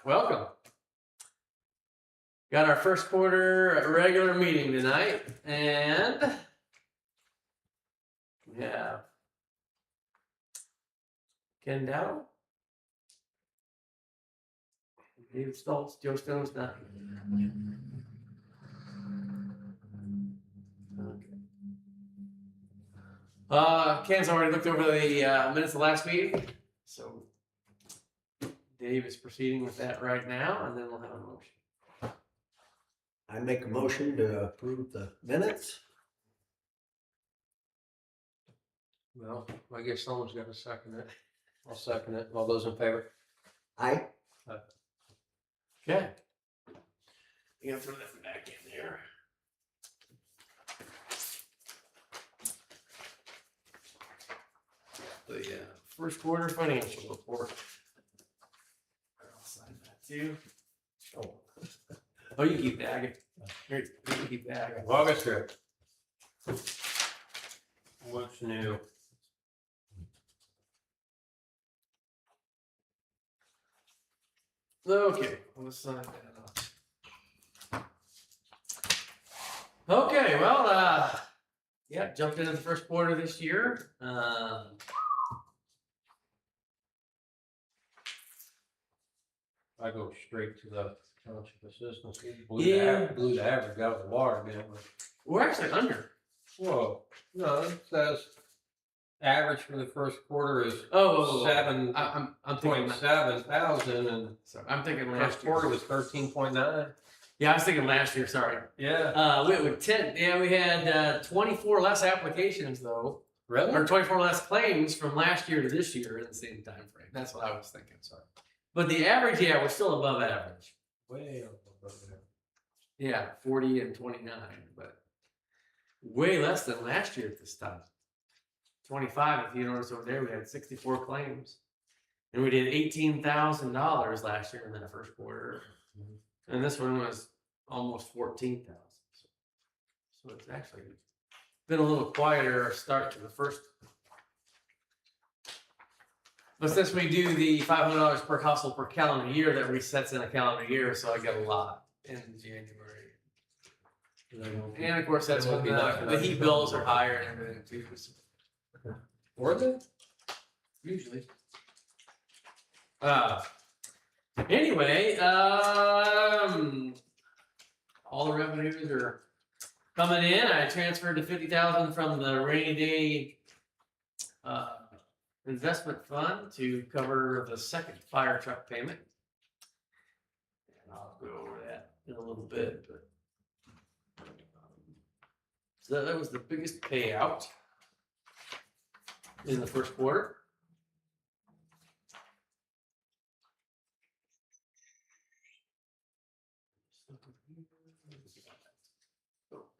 welcome. Got our first quarter regular meeting tonight, and we have Ken Dow, David Stoltz, Joe Stone's not here. Okay. Ken's already looked over the minutes of last meeting, so Dave is proceeding with that right now, and then we'll have a motion. I make a motion to approve the minutes. Well, I guess someone's got to second it. I'll second it. All those in favor? Aye. Okay. You gotta throw that back in there. The first quarter financial report. I'll sign that too. Oh, you keep that. Here, you keep that. August trip. What's new? Okay, let's sign that off. Okay, well, yeah, jumped into the first quarter this year. I go straight to the township assistants. Yeah. Blew the average out of the water, man. We're actually under. Whoa. No, it says average for the first quarter is I'm thinking 7,000 and sorry, I'm thinking last last year. quarter was 13.9. Yeah, I was thinking last year. Sorry. Yeah. We had 24 less applications though, Really? or 24 less claims from last year to this year in the same time frame. That's what I was thinking. Sorry, but the average, yeah, we're still above average. Way above there. Yeah, 40 and 29, but way less than last year at this time. 25, if you notice over there, we had 64 claims, and we did $18,000 last year in that first quarter, and this one was almost 14,000. So it's actually been a little quieter start to the first. But since we do the $500 per household per calendar year, that resets in a calendar year, so I got a lot in January. And of course, that's when the heat bills are higher and everything too. Were they? Usually. Anyway, all the revenues are coming in. I transferred to $50,000 from the rainy day investment fund to cover the second fire truck payment. And I'll go over that in a little bit, but so that was the biggest payout in the first quarter.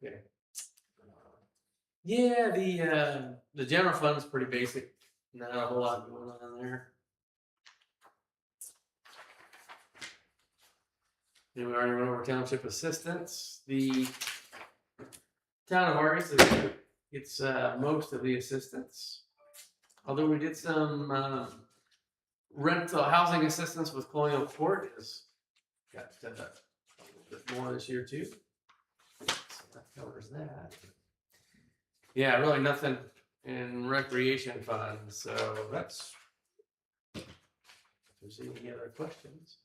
Okay. Yeah, the general fund's pretty basic. Not a whole lot going on there. And we already went over township assistance. The town of Argus gets most of the assistance. Although we did some rental housing assistance with Colonial Court, has got a little bit more this year too. So that covers that. Yeah, really nothing in recreation funds. So that's. If there's any other questions.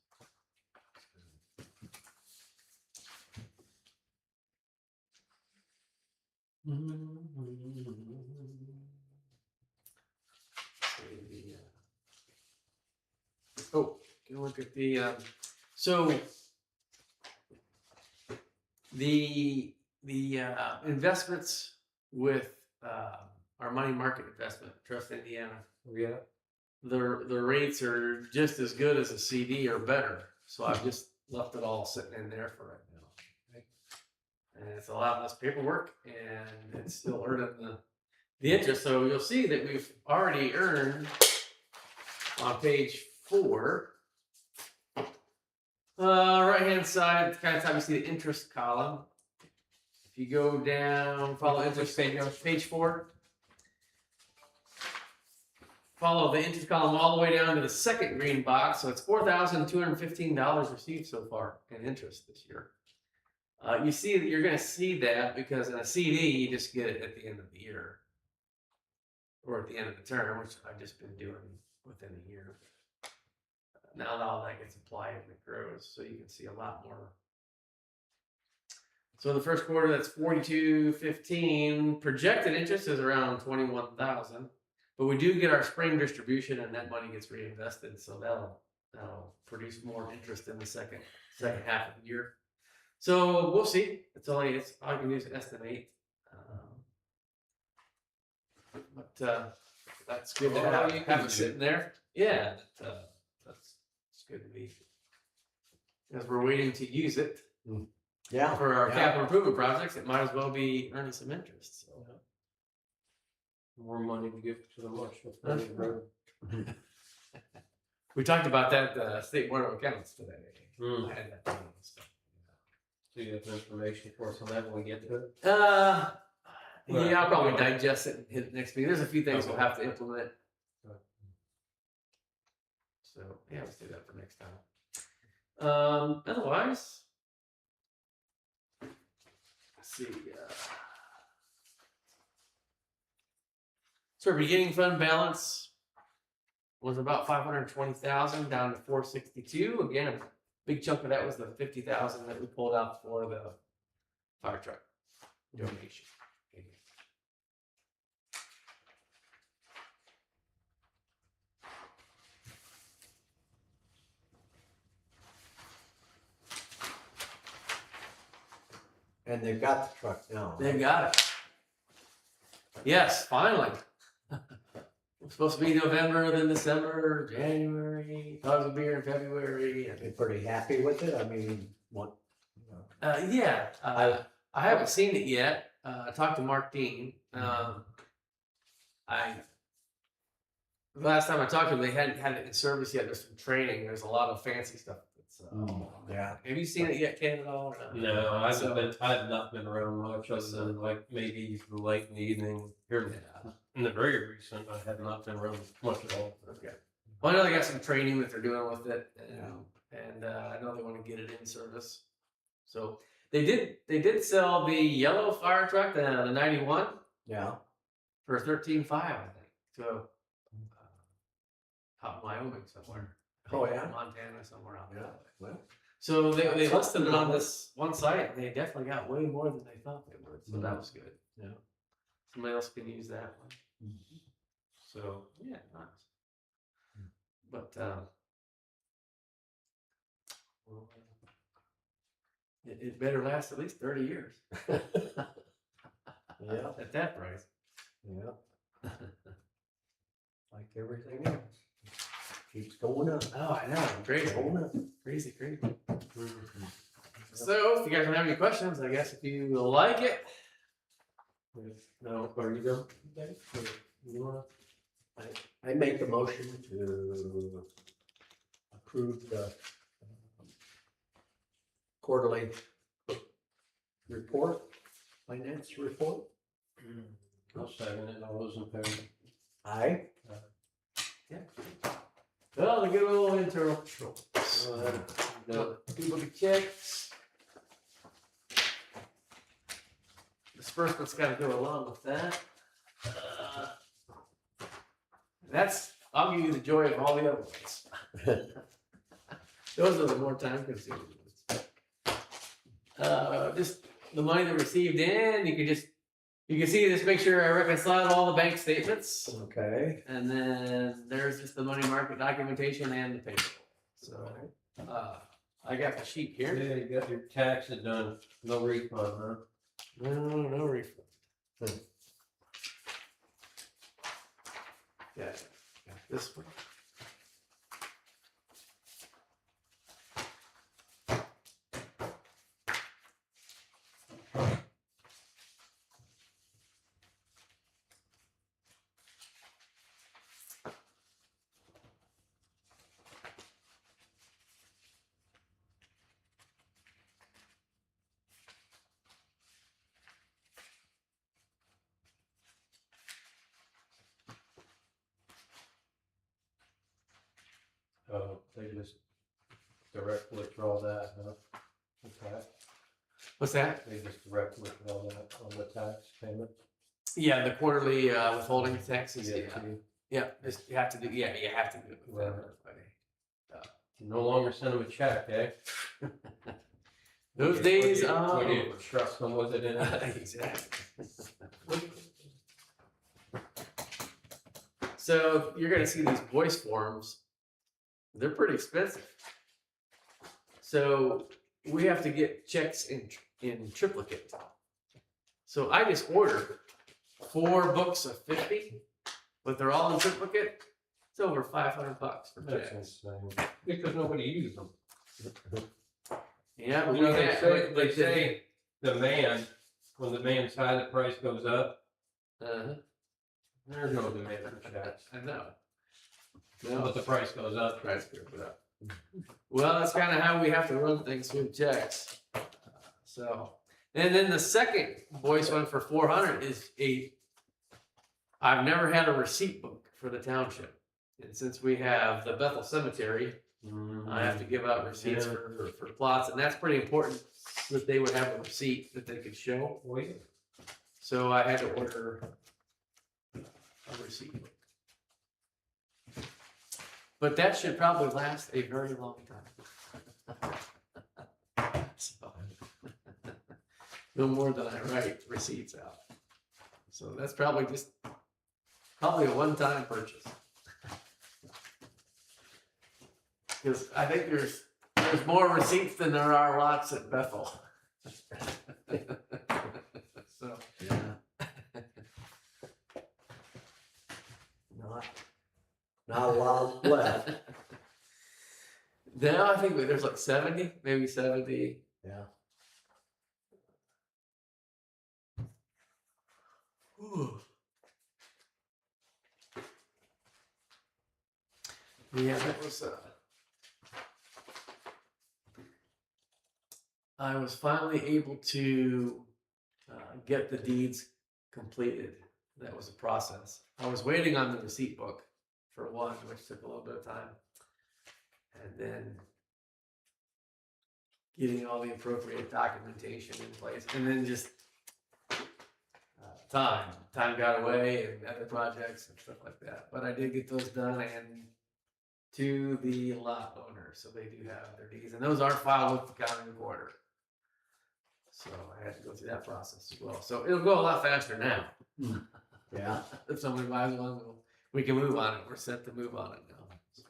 Oh, can look at the so the investments with our money market investment trust Indiana. Yeah. The rates are just as good as a CD or better. So I've just left it all sitting in there for right now. Okay. And it's a lot less paperwork, and it's still earning the interest. So you'll see that we've already earned on page 4. Right hand side, kind of time you see the interest column. If you go down, follow interest page 4. follow the interest column all the way down to the second green box. So it's $4,215 received so far in interest this year. You see that you're going to see that because in a CD, you just get it at the end of the year or at the end of the term, which I've just been doing within a year. Now all that gets applied and it grows, so you can see a lot more. So the first quarter, that's 42.15. Projected interest is around 21,000, but we do get our spring distribution, and that money gets reinvested, so that'll produce more interest in the second half of the year. So we'll see. All I can do is estimate. But that's good to have it sitting there. Yeah, that's good to be. As we're waiting to use it for our capital improvement projects, it might as well be earning some interest. So. More money to give to the marshal. We talked about that at the State Board of Accounts today. I had that meeting and stuff. Do you have information for us on that when we get to it? Yeah, I'll probably digest it and hit it next meeting. There's a few things we'll have to implement. So yeah, let's do that for next time. Otherwise, let's see. So our beginning fund balance was about 520,000 down to 462. Again, a big chunk of that was the 50,000 that we pulled out for the fire truck donation. And they've got the truck now. They've got it. Yes, finally. It was supposed to be November, then December, January. Thought it would be here in February. Are they pretty happy with it? I mean, what? Yeah. I haven't seen it yet. I talked to Mark Dean. Last time I talked to him, they hadn't had it in service yet. There's some training. There's a lot of fancy stuff. Yeah. Have you seen it yet, Ken, at all? Or No, I have not been around much other than like maybe late in the evening. Here in the very recent, I have not been around much at all. Okay. Well, I know they got some training that they're doing with it, and I know they want to get it in service. So they did sell the yellow fire truck, the 91. Yeah. For $13,500, I think. So out in Wyoming somewhere. Oh yeah. Montana somewhere out there. Well. So they listed it on this one site, and they definitely got way more than they thought they would. So that was good. Yeah. Somebody else can use that one. So yeah, nice. But well, it better last at least 30 years. Yeah. At that price. Yeah. Like everything else. Keeps going up. Oh, I know. Crazy. Going up. Crazy. So, if you guys don't have any questions, I guess if you like it. No, are you done? Okay. You wanna? I make a motion to approve the quarterly report, finance report. I'll second it. All those in favor? Aye. Yeah. Well, the good old internal control. No. People can check. Disbursement's got to go along with that. I'll give you the joy of all the other ones. Those are the more time consuming ones. Just the money that received in, you can see, just make sure I reconcile all the bank statements. Okay. And then there's just the money market documentation and the payroll. So, I got the sheet here. Yeah, you got your taxes done. No refund, huh? No refund. Yeah, got this one. just direct withdraw that, huh? Okay, What's that? they just direct withdraw that on the tax payment. Yeah, the quarterly withholding taxes. Yeah, Yeah, too. yeah. Just you have to do. Yeah, you have to do it with them. You no longer send them a check, eh? Those days, What do you trust them with it in it? exactly. So you're gonna see these voice forms. They're pretty expensive. So we have to get checks in triplicate. So I just ordered 4 books of 50, but they're all in triplicate. It's over $500 for That's checks. insane. Because nobody uses them. Yeah, but You know, we they have, say, but they say when the demand's high, the price goes up. There's no demand for checks. I know. But the price goes up. Price goes up. Well, that's kind of how we have to run things with checks. So, and then the second voice one for 400 is I've never had a receipt book for the township. And since we have the Bethel Cemetery, I have to give out receipts for plots, and that's pretty important that they would have a receipt that they could show. So I had to order a receipt book. But that should probably last a very long time. So, no more than I write receipts out. So that's probably a one-time purchase. Because I think there's more receipts than there are lots at Bethel. So Yeah. Not a lot left. now I think there's like 70, maybe 70. Yeah. Ooh. Yeah, that was I was finally able to get the deeds completed. That was a process. I was waiting on the receipt book for one, which took a little bit of time. And then getting all the appropriate documentation in place. And then just time got away and other projects and stuff like that. But I did get those done and to the lot owner. So they do have their deeds. And those are filed with the county recorder. So I had to go through that process as well. So it'll go a lot faster now. Yeah. If somebody buys one, we can move on it. We're set to move on it now. So,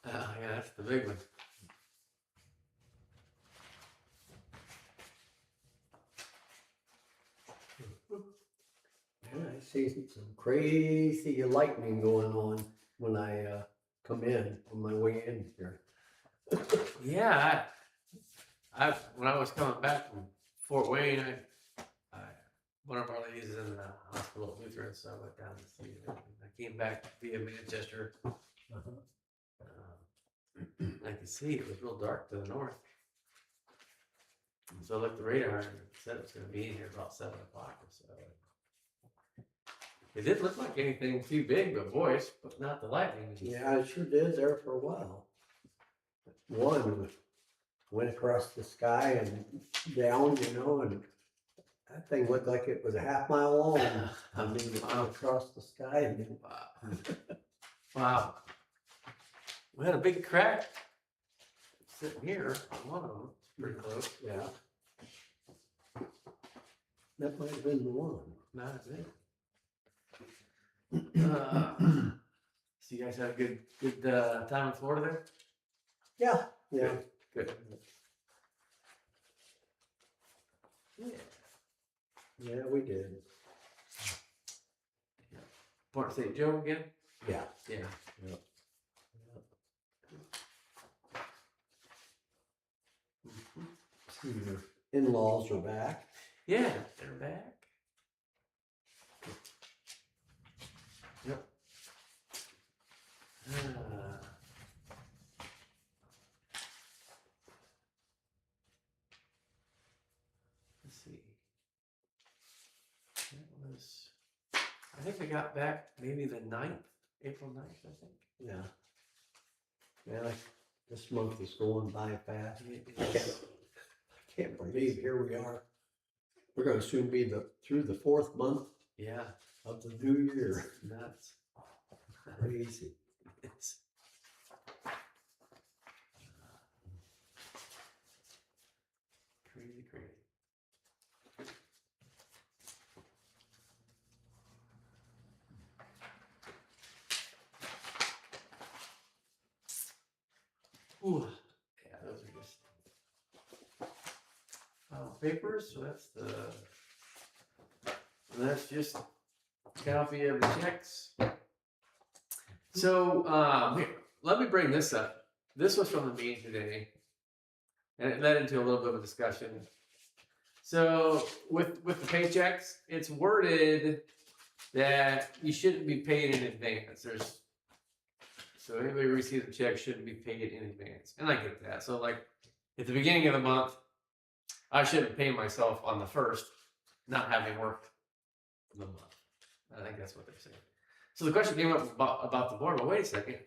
Yeah, that's the big one. Yeah, I see some crazy lightning going on when I come in on my way in here. Yeah, I when I was coming back from Fort Wayne, I one of our ladies is in the hospital at Lutheran, so I went down to see her. I came back via Manchester. I could see it was real dark to the north. So I looked at the radar and it said it was going to be in here about 7 o'clock or so. It didn't look like anything too big, but boys, but not the lightning. Yeah, it sure did there for a while. One went across the sky and down, you know, and that thing looked like it was a half-mile long. I mean, it went across the sky. And Wow. Wow. We had a big crack sitting here on one of them. Pretty close. yeah, that might have been the one. Not as big. So you guys had a good time in Florida there? Yeah, yeah. Good. Yeah. Yeah, we did. Port St. Joe again? Yeah. Yeah. Yep. See, your in-laws are back. Yeah, they're back. Yep. Let's see. That was, I think they got back maybe the 9th, April 9th, I think. Yeah. Yeah, this month is going by fast. I can't believe here we are. We're gonna soon be through the 4th month Yeah, of the new year. nuts. Crazy. It's crazy, crazy. Ooh, yeah, those are just papers. So that's just copy of the checks. So here, let me bring this up. This was from the meeting today, and it led into a little bit of a discussion. So with the paychecks, it's worded that you shouldn't be paid in advance. So anybody who receives a check shouldn't be paid in advance, and I get that. So like at the beginning of the month, I shouldn't pay myself on the 1st, not having worked the month. I think that's what they're saying. So the question came up about the board. Well, wait a second.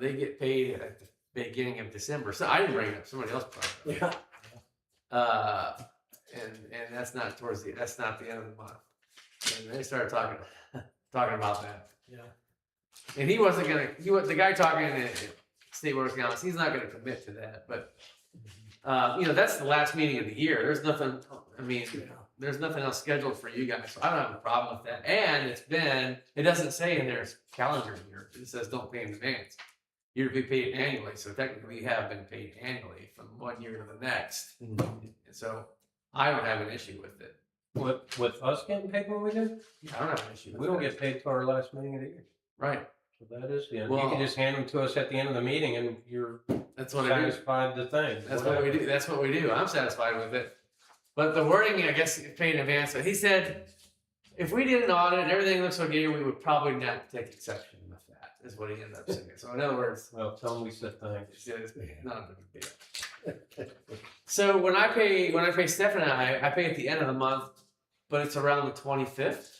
They get paid at the beginning of December. So I didn't bring it up. Somebody else brought it up. Yeah. And that's not that's not the end of the month. And they started talking about that. Yeah. And he wasn't gonna. The guy talking at State Board of Accounts. He's not gonna commit to that. But that's the last meeting of the year. There's nothing. I mean, there's nothing else scheduled for you guys, so I don't have a problem with that. And it doesn't say in their calendar year. It says don't pay in advance. You're to be paid annually. So technically, you have been paid annually from one year to the next. And so I don't have an issue with it. With us getting paid when we do? Yeah, I don't have an issue with We don't get paid till our last meeting of the year. Right. So that is the end. Well, you can just hand them to us at the end of the meeting and you're that's what I do. satisfied the thing. That's what we do. That's what we do. I'm satisfied with it. But the wording, I guess, paid in advance. But he said, if we did an audit and everything looks okay, we would probably not take exception with that. Is what he ended up saying. So in other words, Well, tell them we said thanks. it's not a big deal. So when I pay Stephen and I pay at the end of the month, but it's around the 25th.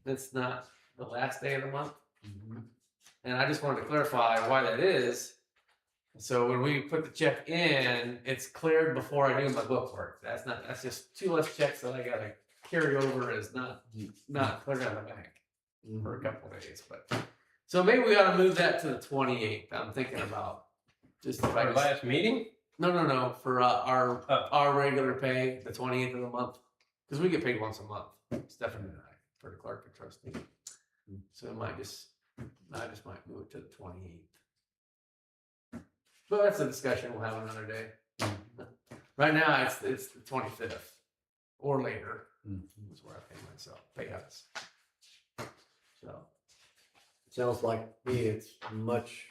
That's not the last day of the month. And I just wanted to clarify why that is. So when we put the check in, it's cleared before I do my bookwork. That's just 2 less checks that I gotta carry over as not cleared out of the bank for a couple of days. But so maybe we ought to move that to the 28th. I'm thinking about just Our last meeting? No, for our regular pay, the 28th of the month, because we get paid once a month. Stephanie and I, for the clerk and trustee. So it might just I just might move it to the 28th. But that's a discussion we'll have another day. Right now, it's the 25th or later. Is where I pay us. So Sounds like to me it's much.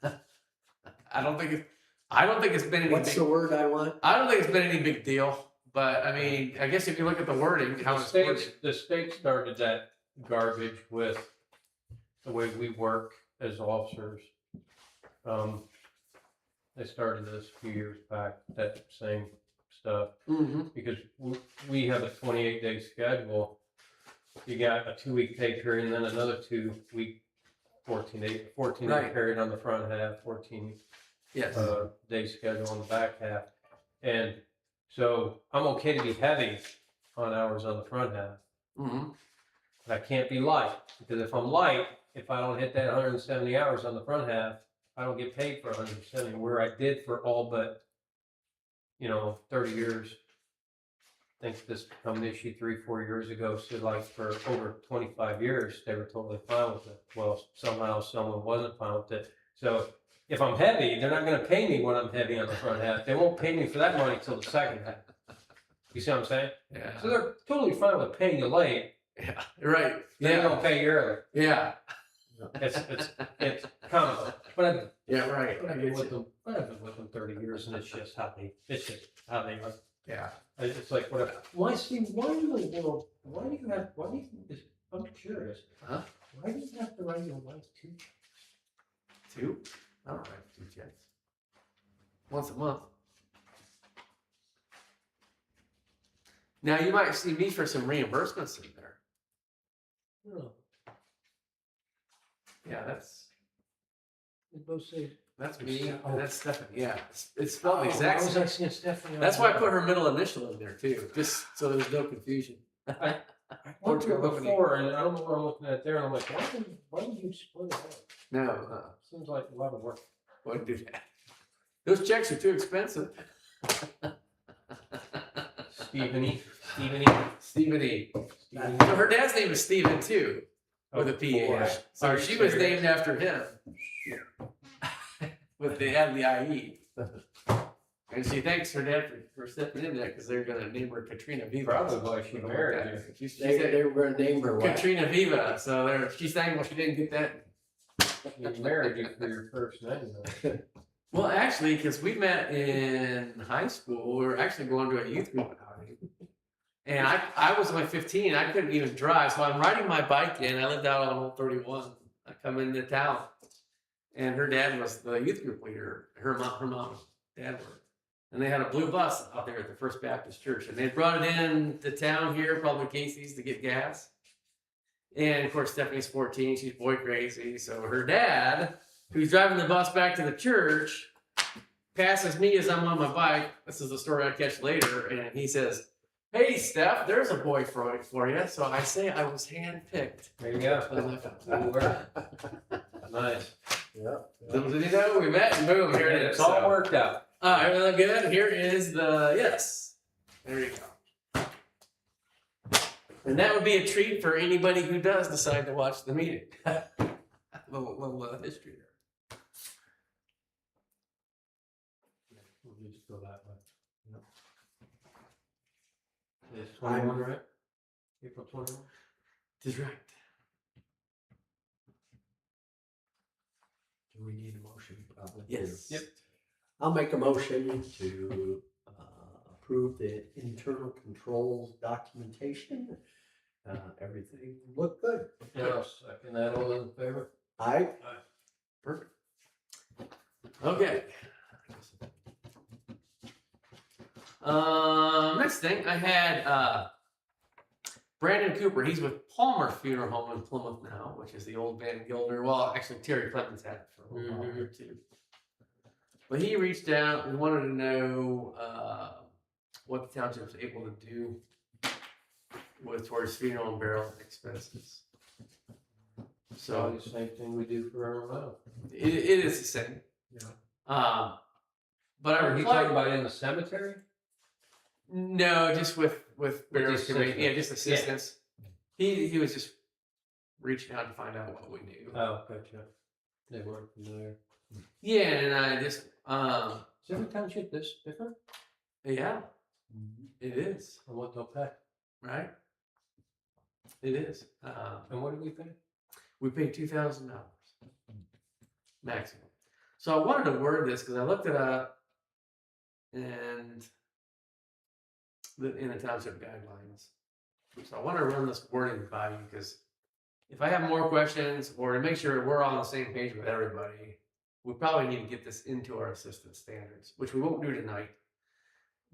I don't think it's been any. What's big, the word I want? I don't think it's been any big deal. But I mean, I guess if you look at the wording, how it's worded. The state started that garbage with the way we work as officers. They started this a few years back, that same stuff, because we have a 28-day schedule. You got a 2-week pay period and then another 2-week 14-day Right. period on the front half, 14 Yes. day schedule on the back half. And so I'm okay to be heavy on hours on the front half. But I can't be light, because if I'm light, if I don't hit that 170 hours on the front half, I don't get paid for 170, where I did for all but, 30 years. I think this became an issue 3-4 years ago. So like for over 25 years, they were totally fine with it. Well, somehow someone wasn't fine with it. So if I'm heavy, they're not going to pay me when I'm heavy on the front half. They won't pay me for that money till the second half. You see what I'm saying? Yeah. So they're totally fine with paying you late. Yeah. Right. They don't pay you early. Yeah. It's comical. But Right. I've been with them 30 years, and it's just how they are. Yeah. It's like whatever. Why, Steve? Why do you have? I'm curious. Huh? Why do you have to write your wife 2 checks? 2? I don't write 2 checks. Once a month. Now you might see me for some reimbursements in there. Oh, Yeah, that's they both say. me. Oh. And that's Stephanie. Yeah, it's spelled the exact I was same. asking Stephanie. That's why I put her middle initial in there too, just so there's no confusion. I went through it before, and I don't know what I'm looking at there, and I'm like, why did you split it up? No, Seems like a lot of work. wouldn't do that. Those checks are too expensive. Stephanie. Stephen E. So her dad's name is Stephen too, with a PH. So Are you she was serious? named after him. With the IE. And she thanks her dad for stepping in there because they're going to name her Katrina Viva. Probably why she married you. She They said were going to name her what? Katrina Viva. So she's saying, well, she didn't get that. She married you for your first name, though. Well, actually, because we met in high school, we were actually going to a youth group outing. And I was only 15. I couldn't even drive. So I'm riding my bike in. I lived out on Old 31. I come into town. And her dad was the youth group leader. Her mom, dad were. And they had a blue bus out there at the First Baptist Church. And they brought it in to town here, probably Casey's, to get gas. And of course, Stephanie's 14. She's boy crazy. So her dad, who's driving the bus back to the church, passes me as I'm on my bike. This is the story I catch later. And he says, "Hey, Steph, there's a boy for you." So I say I was handpicked. There you go. You were. Nice. Yep. Little did you know, we met and boom, here it is. It's all So, worked out. all right, well, good. Here is the yes. There you go. And that would be a treat for anybody who does decide to watch the meeting. little history there. We'll just go that way. It's 21, right? April 21? That's right. Do we need a motion? Probably. Yes. Yep. I'll make a motion to approve the internal controls documentation. Everything looked good. Yeah, second that. All in favor? I Perfect. Okay. Next thing, I had Brandon Cooper. He's with Palmer Funeral Home in Plymouth now, which is the old Van Gilder. Well, actually, Terry Clemens had it for a little while here too. But he reached out and wanted to know what the township was able to do towards funeral and burial expenses. So So the same thing we do for our own. it is the same. Yeah. But I Are you replied, talking about in the cemetery? no, just with burial just committee. Yeah, assistance. just assistance. He was just reaching out to find out what we knew. Oh, gotcha. They weren't familiar. Yeah, and I just, Is every township this different? yeah, it is, On what they'll pay? right? It is. And what do we pay? We paid $2,000 maximum. So I wanted to word this because I looked it up and in the township guidelines. So I want to run this wording by you because if I have more questions or to make sure we're all on the same page with everybody, we probably need to get this into our assistant standards, which we won't do tonight.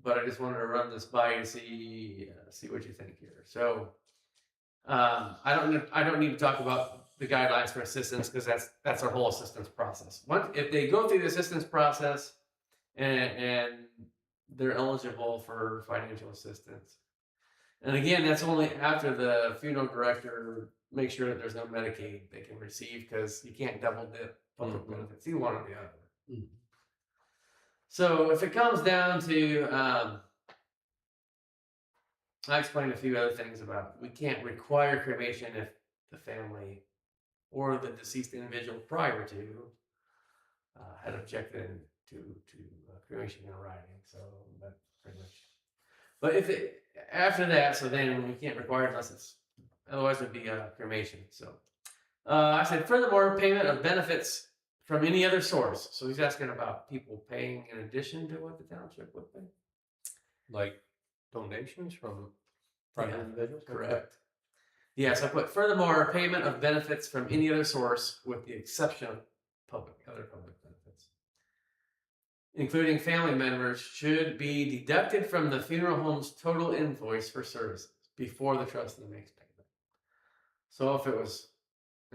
But I just wanted to run this by you to see what you think here. So I don't need to talk about the guidelines for assistance because that's our whole assistance process. If they go through the assistance process and they're eligible for financial assistance, and again, that's only after the funeral director makes sure that there's no Medicaid they can receive because you can't double dip public benefits. You one or the other. So if it comes down to, I explained a few other things about we can't require cremation if the family or the deceased individual prior to had objected to cremation in writing. So that pretty much. But if it after that, so then we can't require it unless it's otherwise it would be cremation. So I said furthermore, payment of benefits from any other source. So he's asking about people paying in addition to what the township would pay. Like donations from private individuals? Correct. Yes, I put furthermore payment of benefits from any other source with the exception of other public benefits, including family members, should be deducted from the funeral home's total invoice for services before the trustee makes payment. So if it was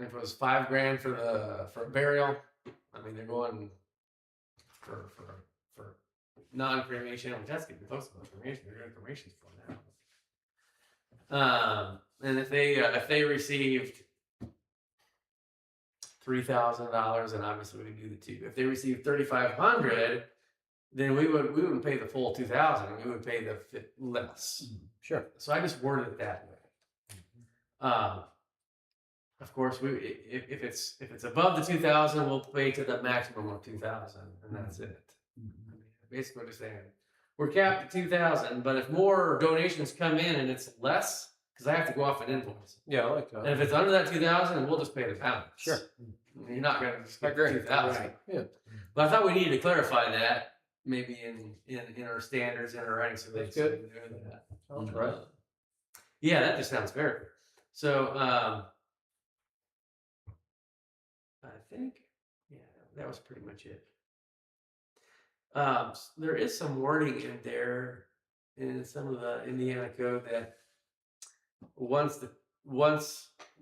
$5,000 for a burial, I mean they're going for non-cremation, which that's getting close to cremation. They're doing cremations for now. And if they received $3,000, and obviously we do the two. If they received $3,500, then we wouldn't pay the full $2,000. We would pay the less. Sure. So I just worded it that way. Of course, if it's above the $2,000, we'll pay to the maximum of $2,000, and that's it. I mean, basically, just saying we're capped at $2,000, but if more donations come in and it's less, because I have to go off an invoice. Yeah, I like that. And if it's under that $2,000, we'll just pay the balance. Sure. You're not going to just get Agree. $2,000. Right. Yeah. But I thought we needed to clarify that maybe in our standards, in our writing, so That's they good. know that. Sounds right. Yeah, that just sounds fair. So I think, yeah, that was pretty much it. There is some wording in there in some of the Indiana code that once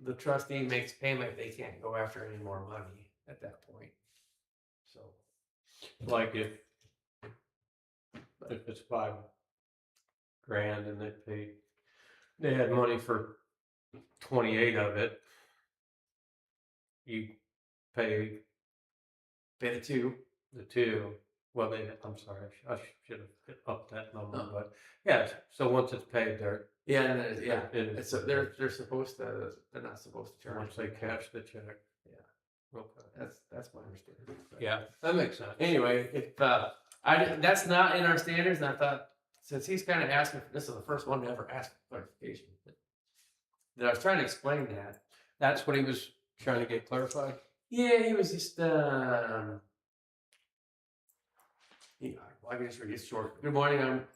the trustee makes payment, they can't go after any more money at that point. So, Like if it's $5,000 and they had money for 28 of it, you pay pay the two. Well, I'm sorry, I should have upped that number, but yeah. So once it's paid, they're Yeah, and then, yeah. it's They're supposed to. They're not supposed to charge. once they cash the check. Yeah. Okay. That's my understanding. But Yeah, that makes sense. Anyway, if that's not in our standards, and I thought since he's kind of asking, this is the first one to ever ask for clarification. That I was trying to explain that. That's what he was trying to get clarified. Yeah, he was just. I can just read it short. Good morning. I'm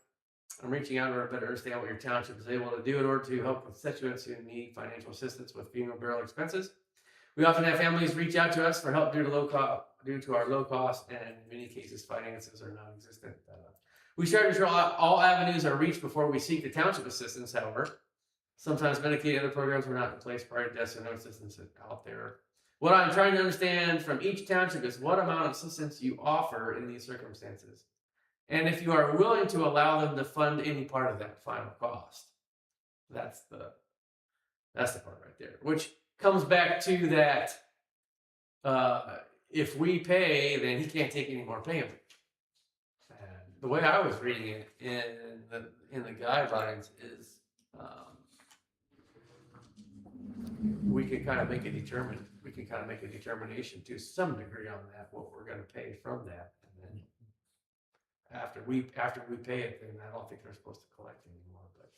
reaching out in order to better understand what your township is able to do in order to help constituents who need financial assistance with funeral burial expenses. We often have families reach out to us for help due to our low cost, and in many cases, finances are non-existent. We strive to ensure all avenues are reached before we seek the township assistance. However, sometimes Medicaid and other programs were not in place prior to death, so no assistance is out there. What I'm trying to understand from each township is what amount of assistance you offer in these circumstances, and if you are willing to allow them to fund any part of that final cost. That's the part right there, which comes back to that. If we pay, then he can't take any more payment. And the way I was reading it in the guidelines is, we can kind of make a determination to some degree on that, what we're gonna pay from that. And then after we pay it, then I don't think they're supposed to collect anymore, but,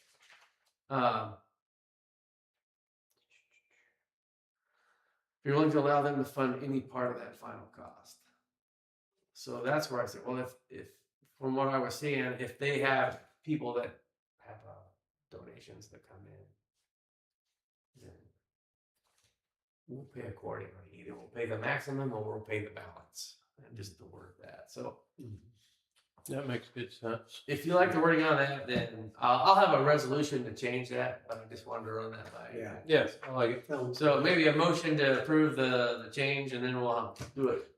if you're willing to allow them to fund any part of that final cost. So that's where I said, well, if from what I was seeing, if they have people that have donations that come in, then we'll pay accordingly. Either we'll pay the maximum or we'll pay the balance, and just the word that. So That makes good sense. if you like the wording on that, then I'll have a resolution to change that. But I just wanted to run that by you. Yeah. Yes, I like it. So maybe a motion to approve the change, and then we'll do it.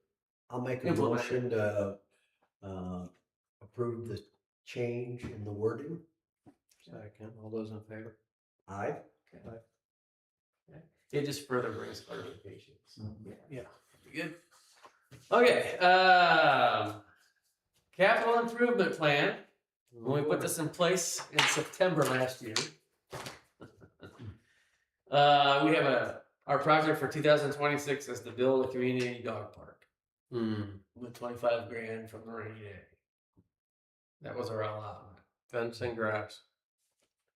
I'll make a Implement. motion to, approve the change in the wording. Second, all those in favor? Aye. Okay. It just further brings clarification. So, yeah, good. Okay, capital improvement plan. When we put this in place in September last year, we have our project for 2026 is to build a community dog park with 25 grand from the rainy day. That was our allotment. Fence and grass.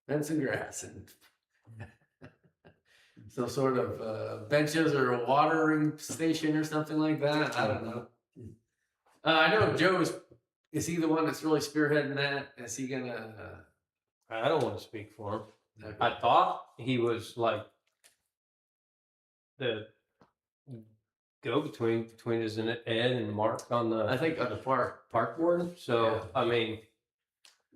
Fence and grass and some sort of benches or a watering station or something like that. I don't know. I know is he the one that's really spearheading that? Is he gonna? I don't want to speak for him. Okay. I thought he was like the go-between between isn't it Ed and Mark on I the think on the park board. So Yeah. I mean,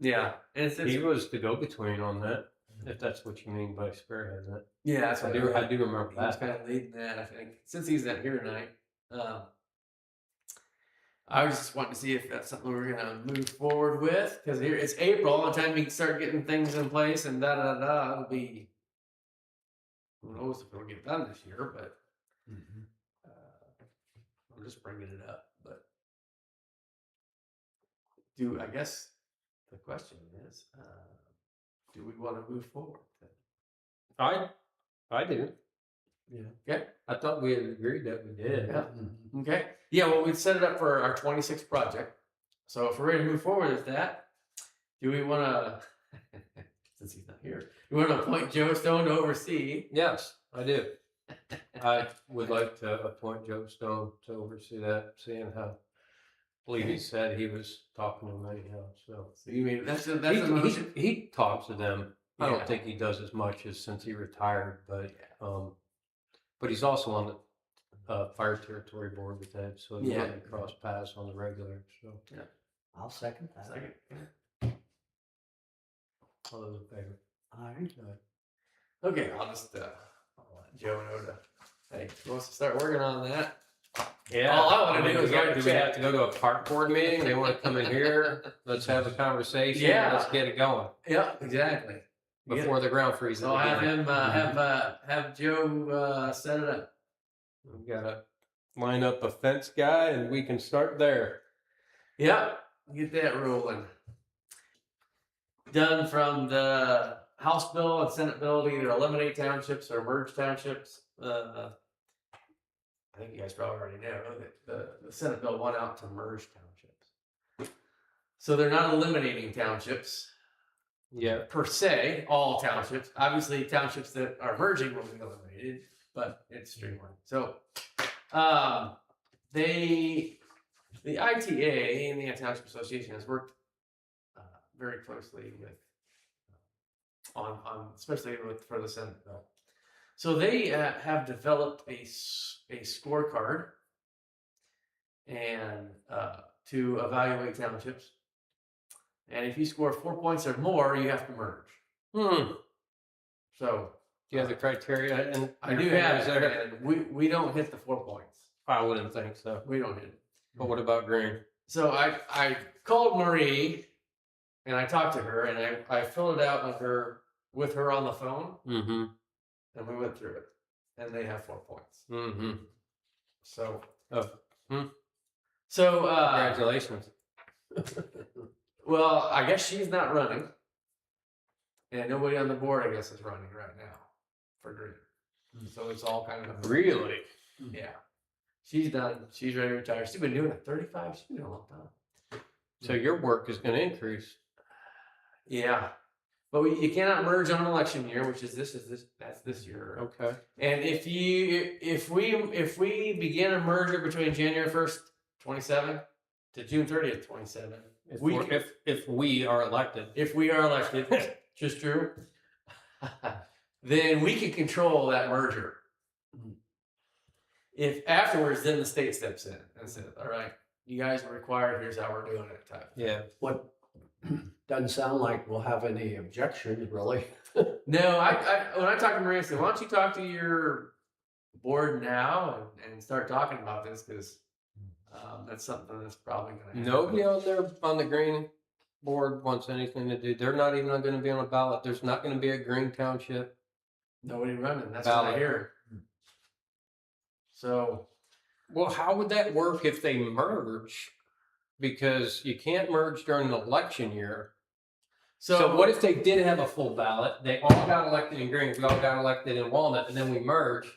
yeah, and he was the go-between on that. If that's what you mean by spearheading it. yeah, that's I what do remember he was that. kind of leading that. I think since he's not here tonight, I was just wanting to see if that's something we're gonna move forward with, because here it's April, the time we can start getting things in place and da da da. It'll be, who knows if it'll get done this year, but I'm just bringing it up. But I guess the question is, do we want to move forward? I do. Yeah. Okay. I thought we had agreed that we did. Yeah. Okay. Yeah, well, we'd set it up for our 26th project. So if we're ready to move forward with that, do we want to, since he's not here, we want to appoint Joe Stone to oversee? Yes, I do. I would like to appoint Joe Stone to oversee that, seeing how, I believe he said he was talking to them anyhow, so. So you mean, that's a motion? He talks to them. I Yeah. don't think he does as much as since he retired, but he's also on the fire territory board with Ed, so he Yeah. might cross paths on the regular, so. I'll second that. Second. All those in favor? Aye. Okay, I'll let Joe know to, hey, he wants to start working on that. Yeah. All I wanna do is write a Do we check. have to go to a park board meeting? They want to come in here? Let's have a conversation. Yeah. Let's get it going Yeah, exactly. before the ground freezes. So I'll have again. him, have Joe, set it up. We've got to line up a fence guy and we can start there. Yep, get that rolling. Done from the House bill and Senate bill to either eliminate townships or merge townships. I think you guys probably already know that the Senate bill went out to merge townships. So they're not eliminating townships Yeah. per se, all townships. Obviously, townships that are merging will be eliminated, but it's streamlined. So, the ITA, Indiana Township Association, has worked very closely with on especially for the Senate bill. So they have developed a scorecard and to evaluate townships. And if you score 4 points or more, you have to merge. So Do you have the criteria? And I do have it, and we don't hit the 4 points. I wouldn't think so. We don't hit it. But what about green? So I called Marie and I talked to her and I filled it out with her on the phone Mm-hmm. and we went through it. And they have 4 points. Mm-hmm. So Oh. So Congratulations. well, I guess she's not running. And nobody on the board, I guess, is running right now for green. So it's all kind of Really? yeah. She's done. She's ready to retire. She's been doing it 35. She's been doing it a long time. So your work is going to increase. Yeah, but you cannot merge on an election year, which is that's this year. Okay. And if we begin a merger between January 1st, 27 to June 30th, 27, If we are elected. if we are elected, which is true, then we can control that merger. If afterwards, then the state steps in and says, "All right, you guys are required. Here's how we're doing it." Type. Yeah. What, doesn't sound like we'll have any objections, really. No, when I talk to Maria, I said, "Why don't you talk to your board now and start talking about this because that's something that's probably going to happen." Nobody on the green board wants anything to do. They're not even going to be on a ballot. There's not going to be a green township. Nobody running. That's what I Ballot. hear. So, Well, how would that work if they merge? Because you can't merge during an election year. So what if they did have a full ballot? They all got elected in Green. We all got elected in Walnut, and then we merge.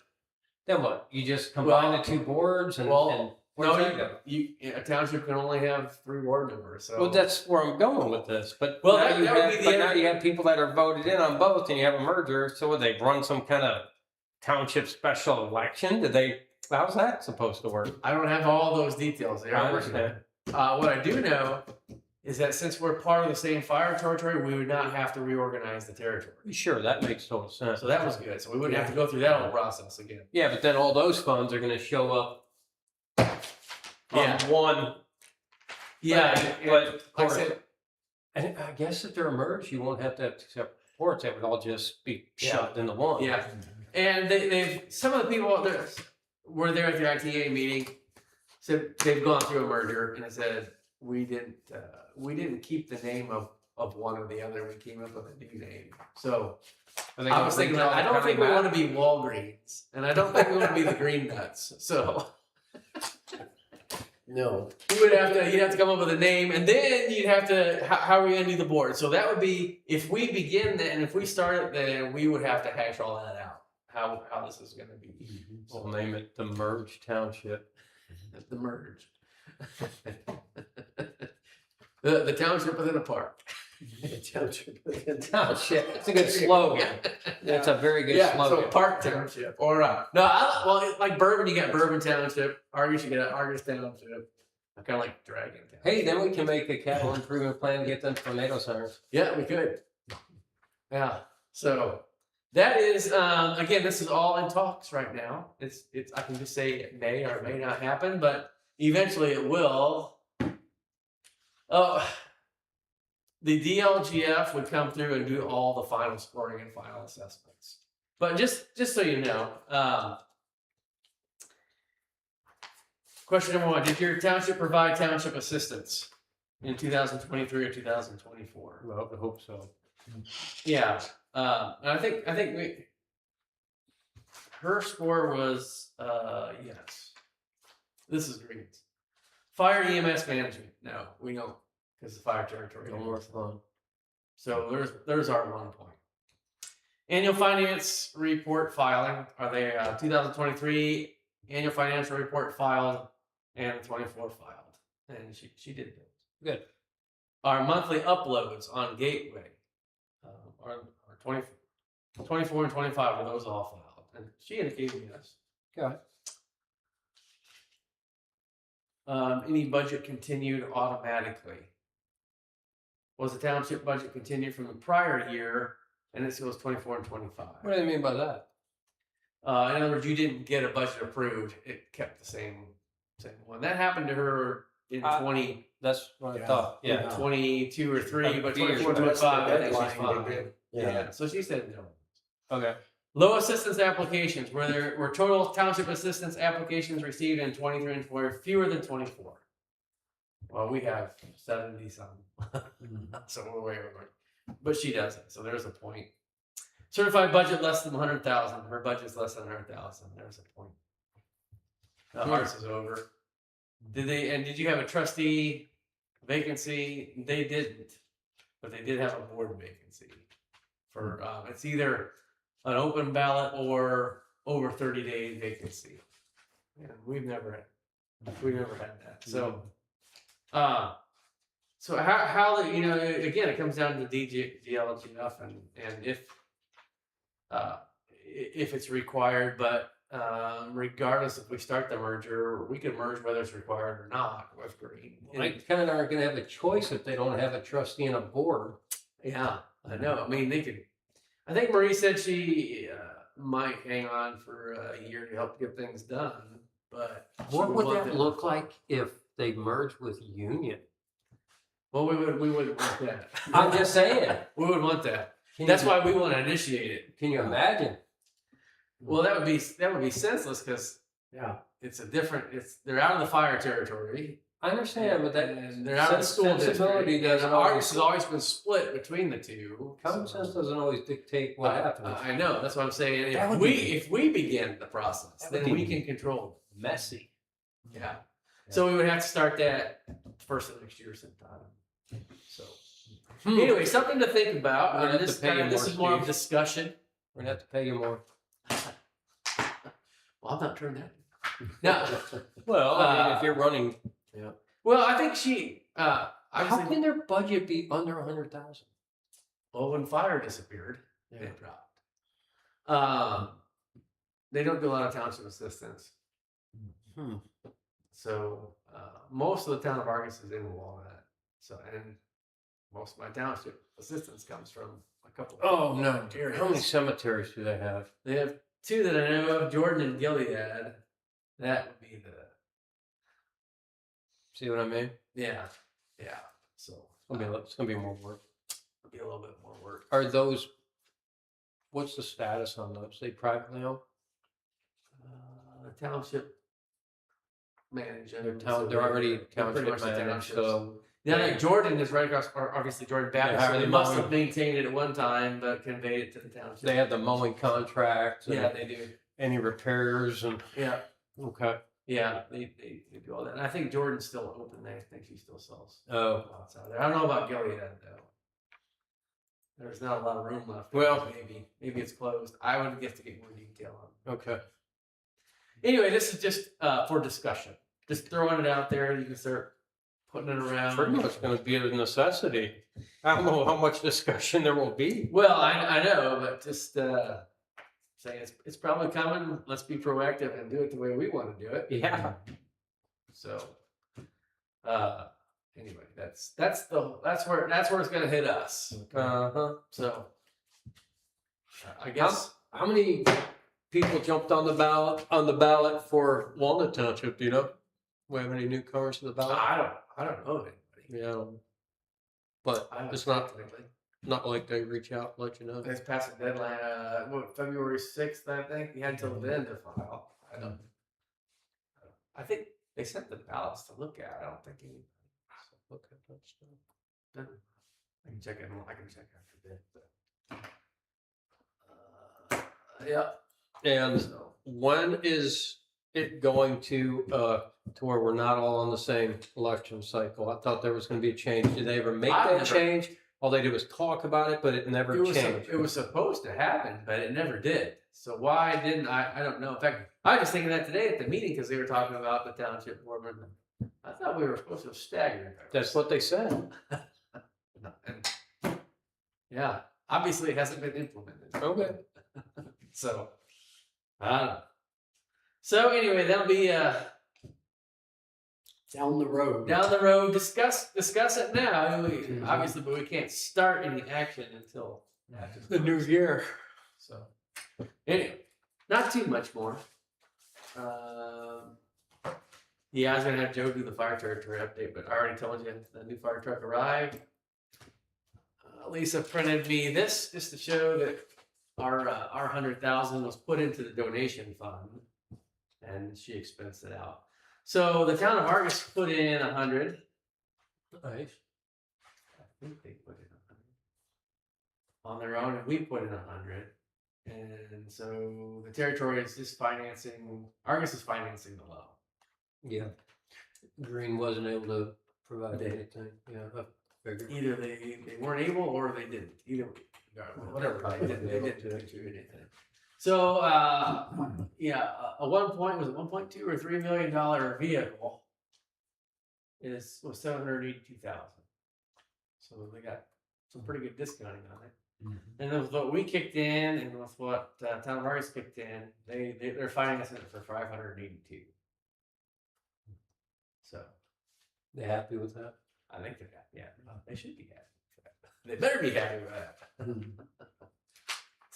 Then what? You just combine the two boards and where's that go? A township can only have 3 board members. So Well, that's where I'm going with this. But Well, now, that- you, that would have, be the but end- now you have people that are voted in on both, and you have a merger. So would they run some kind of township special election? How's that supposed to work? I don't have all those details. They I are working on understand. it. What I do know is that since we're part of the same fire territory, we would not have to reorganize the territory. Sure, that makes total sense. So that was good. So we wouldn't have to go through that whole process again. Yeah, but then all those funds are going to show up on one. Yeah, but like of I course, said, and I guess if they're merged, you won't have to have two separate reports. They would all just be shoved into one. yeah. And they've some of the people that were there at the ITA meeting said they've gone through a merger and they said we didn't keep the name of one or the other. We came up with a new name. So Are they I gonna was thinking, redraw I the don't county think we map? want to be Walgreens, and I don't think we want to be the Green Nuts. So No. you'd have to come up with a name, and then you'd have to how are we going to do the board? So that would be if we begin that, and if we start it, then we would have to hash all that out. How this is going to be. We'll name it the Merge Township. The merge. the township within a park. Township. Township. It's a good slogan. It's a very good Yeah, slogan. so Park Township. Or like Bourbon, you got Bourbon Township. Argus, you got Argus Township. I kind of like Dragon Township. Hey, then we can make a capital improvement plan to get them tornado centers. Yeah, we could. Yeah. So that is again, this is all in talks right now. It's I can just say it may or may not happen, but eventually it will. The DLGF would come through and do all the final scoring and final assessments. But just so you know, question number 1: did your township provide township assistance in 2023 or 2024? Well, I hope so. Yeah, and I think her score was yes. This is Greens. Fire EMS management. No, we don't, because the fire territory. No more fun. So there's our 1 point. Annual finance report filing. Are they 2023 annual financial report filed and 24 filed? And she did those. Good. Our monthly uploads on Gateway are 24 and 25. Are those all filed? And she indicated yes. Okay. Any budget continued automatically? Was the township budget continued from the prior year, and this goes 24 and 25? What do they mean by that? In other words, you didn't get a budget approved; it kept the same one. That happened to her in 20. That's what I Yeah. thought. Yeah. 22 or 3, but A few years 24, ago. 25, I think she's Deadline fine. they did. Yeah. So she said no. Okay. Low assistance applications, where there were total township assistance applications received in 23 and 24, fewer than 24. Well, we have 70 some. So we're way over. But she doesn't. So there's a point. Certified budget less than 100,000. Her budget's less than 100,000. There's a point. Ours is over. Did you have a trustee vacancy? They didn't, but they did have a board vacancy. For it's either an open ballot or over 30-day vacancy. Yeah, we've never had that. So, so how you know, again, it comes down to DLGF and if it's required, but regardless if we start the merger, we can merge whether it's required or not with Green. I kind of aren't going to have a choice if they don't have a trustee and a board. Yeah, I know. I mean, they could. I think Marie said she might hang on for a year to help get things done, but What would that look like if they merged with Union? Well, we wouldn't want that. I'm just saying. We wouldn't want that. Can That's you, why we want to initiate it. Can you imagine? Well, that would be senseless because it's a different. They're out of the fire territory. I understand, but that and they're out of the school sensibility district. doesn't Argus has always been split between the two. Common sense doesn't always dictate what happens. I know. That's what I'm saying. That would If we begin the process, then we can control it. Messy. Yeah. So we would have to start that first of next year sometime. So anyway, something to think about. We're gonna have to pay you This more, is more of a Steve. discussion. We're going to have to pay you more. Well, I'm not turning that. No. Well, I mean, if you're running. Yeah. Well, I think she. How Obviously, can their budget be under 100,000? well, when fire disappeared, Yeah. it dropped. They don't do a lot of township assistance. So most of the town of Argus is in Walnut. So and most of my township assistance comes from a couple. Oh, no. areas. How many cemeteries do they have? They have two that I know of, Jordan and Gilead. That would be the See what I mean? yeah. So It's gonna be more work. it'll be a little bit more work. Are those? What's the status on those? They privately owned? The township managed. They're already township managed. So yeah, like Jordan is right across. Or obviously, Jordan Baptist. how So are they they must mowing? have maintained it at one time, but conveyed it to the township. they have the mowing contract. Yeah, they do. Any repairs and Yeah, okay. yeah, they do all that. And I think Jordan's still open. I think she still sells. Oh, Lots out there. I don't know about Gilead though. There's not a lot of room left. Well- maybe it's closed. I would have to get more detail on it. okay. Anyway, this is just for discussion. Just throwing it out there. You can start putting it around. Pretty much going to be a necessity. I don't know how much discussion there will be. Well, I know, but just say it's probably coming. Let's be proactive and do it the way we want to do it. Yeah. So, anyway, that's where it's gonna hit us. Uh-huh. So, I guess How many people jumped on the ballot for Walnut Township? Do you know? We have any newcomers to the ballot? I don't know of anybody. Yeah. But I don't it's not technically. like they reach out and let you know. It's past the deadline. February 6th, I think. You had until then to file. I think they sent the ballots to look at. I don't think any. Okay, that's I can check it. I can check after bid. Yeah. And So when is it going to where we're not all on the same election cycle? I thought there was going to be a change. Did they ever make that change? All they did was talk about it, but it never changed. it was supposed to happen, but it never did. So why didn't I don't know. In fact, I was thinking that today at the meeting because they were talking about the township board member. I thought we were supposed to have staggered. That's what they said. And, yeah, obviously it hasn't been implemented. Okay. So, I don't know. So anyway, that'll be Down the road. down the road. Discuss it now. Obviously, but we can't start any action until after The new year. So anyway, not too much more. Yeah, I was gonna have Joe do the fire territory update, but I already told you the new fire truck arrived. Lisa printed me this just to show that our 100,000 was put into the donation fund, and she expensed it out. So the town of Argus put in 100. Nice. I think they put in 100 on their own, and we put in 100. And so the territory is just financing. Argus is financing the loan. Yeah. Green wasn't able to provide anything. Yeah, I figured. Either they weren't able or they didn't. Either whatever. They didn't contribute anything. So, yeah, at one point, was it 1.2 or $3 million vehicle was 782,000. So they got some pretty good discounting on it. And then with what we kicked in and with what Town of Argus kicked in, they're financing it for 582. So They happy with that? I think they're happy. Yeah, they should be happy. They better be happy with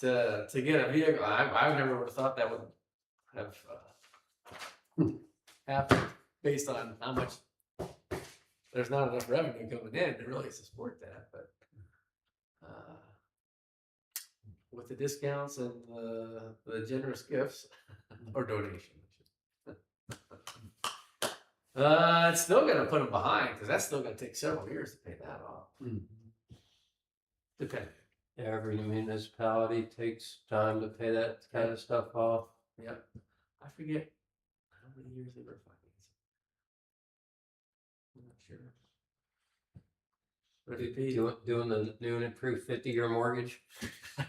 that. To get a vehicle, I never would have thought that would have happened based on how much there's not enough revenue coming in to really support that. But with the discounts and the generous gifts or donations, it's still going to put them behind because that's still going to take several years to pay that off. Depending. Every municipality takes time to pay that kind of stuff off. Yep. I forget how many years they were financing. I'm not sure. But if you Doing the new and improved 50-year mortgage. I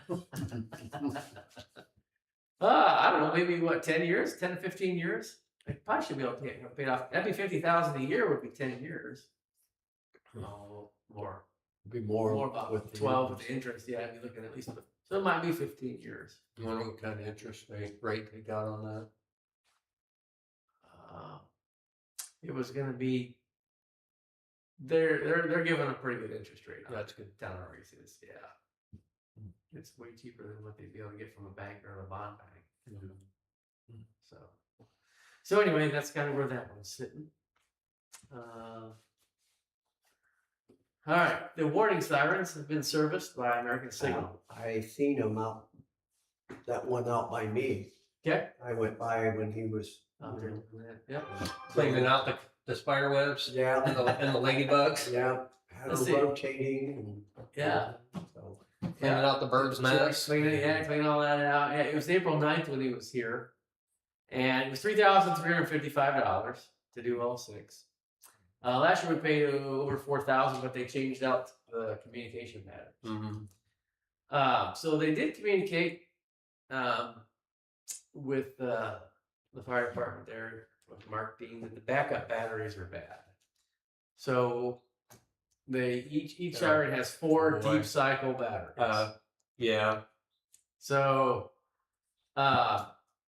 don't know, maybe what, 10 years, 10 to 15 years? I probably should be able to get paid off. That'd be 50,000 a year would be 10 years. No, more. Be more About with 12 with the interest. Yeah, I'd be looking at least, so it might be 15 years. You wonder what kind of interest rate they got on that? It was going to be. They're giving a pretty good interest rate. That's good. Town of Argus is, yeah. It's way cheaper than what they'd be able to get from a bank or a bond bank. So anyway, that's kind of where that one's sitting. All right, the warning sirens have been serviced by American Signal. I seen him out, that one out by me. Okay. I went by when he was. Out there looking at it. Yep. Cleaning out the spider webs Yeah. and the ladybugs. Yeah. Had Let's them see. rotating. Yeah. So. Cleaning out the birds' nests. Cleaning all that out. Yeah, it was April 9th when he was here. And it was $3,355 to do all 6. Last year we paid over $4,000, but they changed out the communication patterns. So they did communicate with the fire department there with Mark Dean that the backup batteries are bad. So they each siren has 4 deep cycle batteries. Yeah. So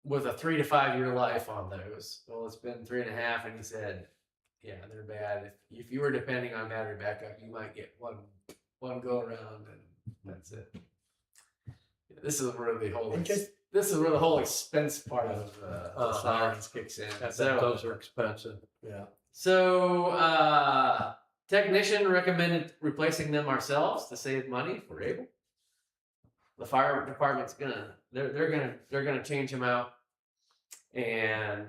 with a 3 to 5 year life on those. Well, it's been 3.5, and he said, yeah, they're bad. If you were depending on battery backup, you might get one go around, and that's it. This is where the whole expense part of the sirens kicks in. Those are expensive. Yeah. So technician recommended replacing them ourselves to save money if we're able. The fire department's they're gonna change them out, and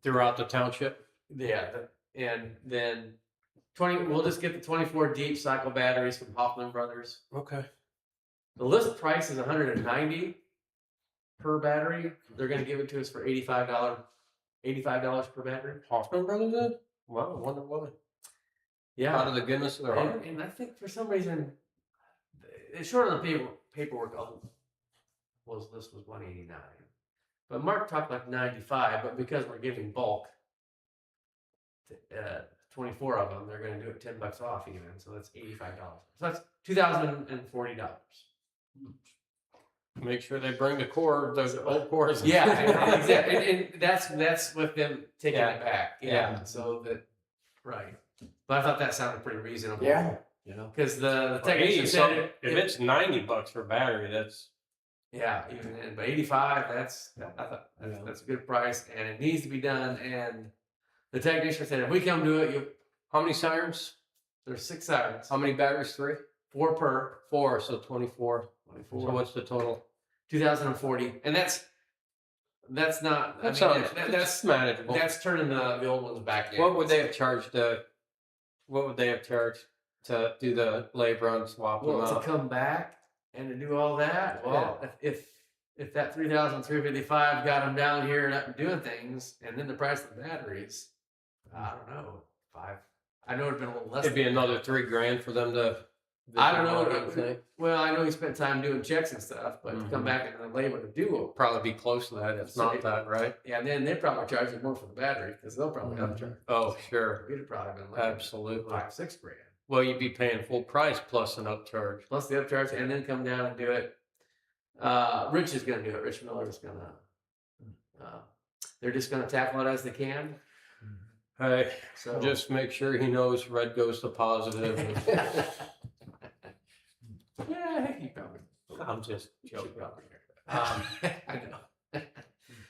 Throughout the township. yeah, and then we'll just get the 24 deep cycle batteries from Hoffman Brothers. Okay. The list price is $190 per battery. They're gonna give it to us for $85 per battery. Hoffman Brothers did? Wow, I wonder why. Yeah. Out of the goodness of their heart. And I think for some reason, it's short on the paperwork. List was 189, but Mark talked like 95. But because we're giving bulk, 24 of them, they're going to do it $10 off even. So that's $85. So that's $2,040. Make sure they bring the core, the old cores. Yeah, exactly. And that's with them taking it back. Yeah. So that, right. But I thought that sounded pretty reasonable. Yeah. You know. Because the technician said if it's $90 for battery, that's even then, but 85, I thought that's a good price, and it needs to be done. And the technician said, if we come do it, how many sirens? There's 6 sirens. How many batteries? 3? 4 per. 4, so 24. 24. So what's the total? 2,040, and that's not. That's manageable. That's turning the old ones back in. What would they have charged? What would they have charged to do the labor and swap them to out? come back and to do all that? Well, if that 3,355 got them down here and up doing things, and then the price of the batteries, I don't know, 5. I know it'd been a little less. It'd be another $3,000 for them to I don't know. Anything? Well, I know he spent time doing checks and stuff, but to come Mhm. back and then labor to do them. Probably be close to that, if not that, right? Yeah, and then they probably charge you more for the battery because they'll probably upcharge. Oh, sure. We'd have probably been like Absolutely. $5-6 grand. Well, you'd be paying full price plus an upcharge. Plus the upcharge, and then come down and do it. Rich is going to do it. Rich Miller is going to. They're just going to tackle it as they can. Hey, So just make sure he knows red goes to positive. yeah, he probably. I'm just He joking. probably. I know.